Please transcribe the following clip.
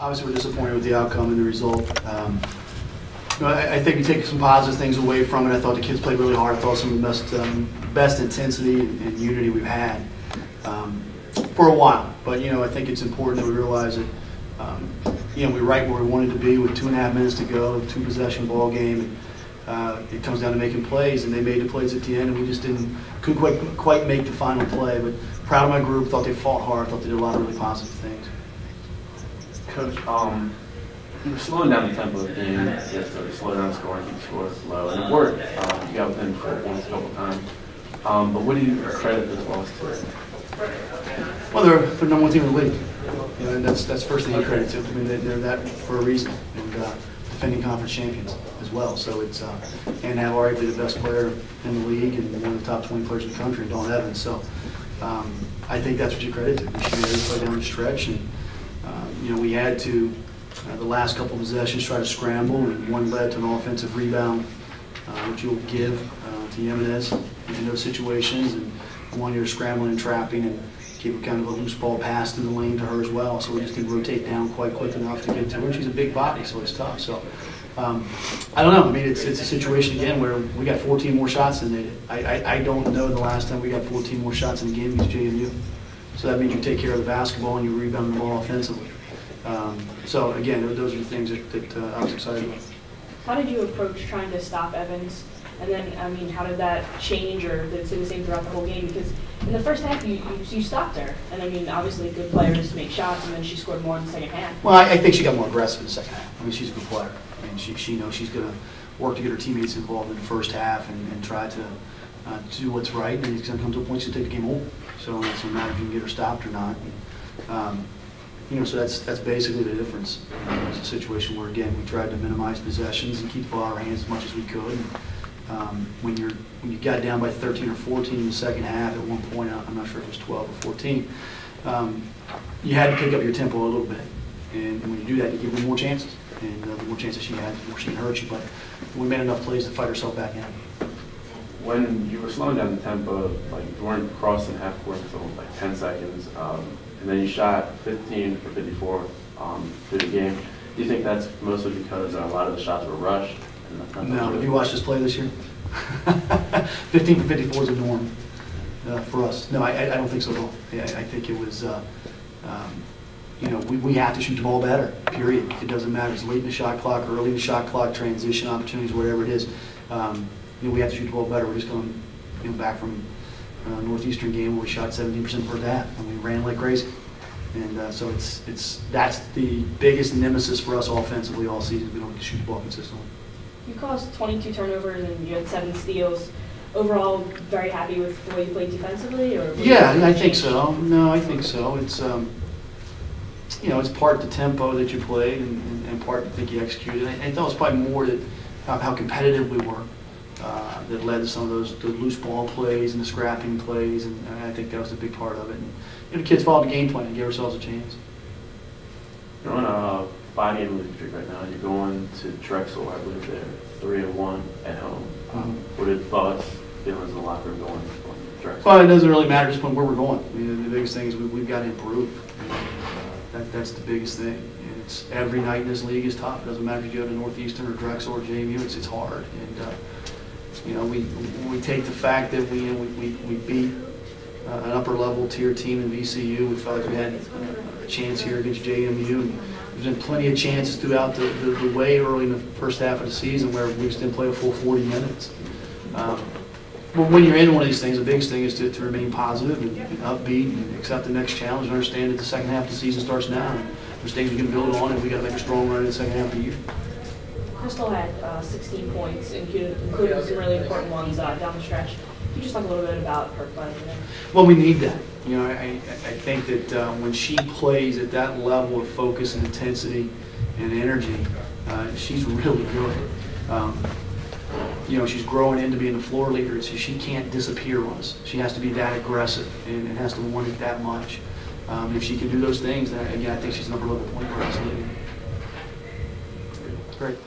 Obviously, we're disappointed with the outcome and the result. I think we take some positive things away from it. I thought the kids played really hard. I thought some of the best intensity and unity we've had for a while. But I think it's important that we realize that we're right where we wanted to be with 2.5 minutes to go, 2-possession ball game. It comes down to making plays, and they made the plays at the end, and we just couldn't quite make the final play. But proud of my group. Thought they fought hard. Thought they did a lot of really positive things. Coach, you were slowing down the tempo of the game yesterday, slow down the scoring, keep the score low, and it worked. You got within 4 points a couple times. But what do you credit this loss to? Well, they're number one team in the league. And that's the first thing you credit to. I mean, they're that for a reason, and defending conference champions as well. So it's and have arguably the best player in the league and one of the top 20 players in the country, Don Evans. So I think that's what you credit to. We should be able to play down the stretch, and we had to the last couple of possessions try to scramble, and one led to an offensive rebound, which you'll give to Jimenez in those situations, and one you're scrambling and trapping and keep kind of a loose ball pass to the lane to her as well. So we just didn't rotate down quite quick enough to get to her. She's a big body, so it's tough. So I don't know. I mean, it's a situation again where we got 14 more shots than they did. I don't know the last time we got 14 more shots in a game against JMU. So that means you take care of the basketball and you rebound the ball offensively. So again, those are the things that I was excited about. How did you approach trying to stop Evans? And then, I mean, how did that change, or did it stay the same throughout the whole game? Because in the first half, you stopped her. And I mean, obviously, good players make shots, and then she scored more in the second half. Well, I think she got more aggressive in the second half. I mean, she's a good player. I mean, she knows she's going to work to get her teammates involved in the first half and try to do what's right. And it's going to come to a point she'll take the game over. So it's a matter if you can get her stopped or not. So that's basically the difference. It's a situation where, again, we tried to minimize possessions and keep the ball in our hands as much as we could. When you got down by 13 or 14 in the second half, at one point, I'm not sure if it was 12 or 14, you had to pick up your tempo a little bit. And when you do that, you give them more chances. And the more chances she had, the more she can hurt you. But we made enough plays to fight herself back in. When you were slowing down the tempo, like you weren't crossing half court until like 10 seconds, and then you shot 15 for 54 through the game. Do you think that's mostly because a lot of the shots were rushed? No, have you watched us play this year? 15 for 54 is a norm for us. No, I don't think so at all. I think it was, we have to shoot the ball better, period. It doesn't matter if it's late in the shot clock, early in the shot clock, transition opportunities, whatever it is. We have to shoot the ball better. We're just going back from Northeastern game where we shot 17% first half, and we ran like crazy. And so that's the biggest nemesis for us offensively all season. We don't shoot the ball consistently. You caused 22 turnovers and you had 7 steals. Overall, very happy with the way you played defensively, or yeah, I think so. No, I think so. It's it's part of the tempo that you played, and part I think you executed. I thought it was probably more that how competitive we were that led to some of those loose ball plays and the scrapping plays, and I think that was a big part of it. And the kids followed the game plan and gave ourselves a chance. You're on a 5-game losing streak right now. You're going to Drexel, I believe they're 3-1 at home. What are your thoughts, feelings in the locker room going to Drexel? Well, it doesn't really matter just where we're going. I mean, the biggest thing is we've got to improve. That's the biggest thing. And it's every night in this league is tough. It doesn't matter if you go to Northeastern or Drexel or JMU. It's hard. And we take the fact that we beat an upper level tier team in VCU. We felt like we had a chance here against JMU. There's been plenty of chances throughout the way early in the first half of the season where we just didn't play a full 40 minutes. But when you're in one of these things, the biggest thing is to remain positive and upbeat and accept the next challenge and understand that the second half of the season starts now. And there's things we can build on, and we got to make a strong run in the second half of the year. Crystal had 16 points, including some really important ones down the stretch. Can you just talk a little bit about her play today? Well, we need that. I think that when she plays at that level of focus and intensity and energy, she's really good. She's growing into being a floor leader, so she can't disappear on us. She has to be that aggressive and has to want it that much. If she can do those things, then again, I think she's an upper level point guard. Great.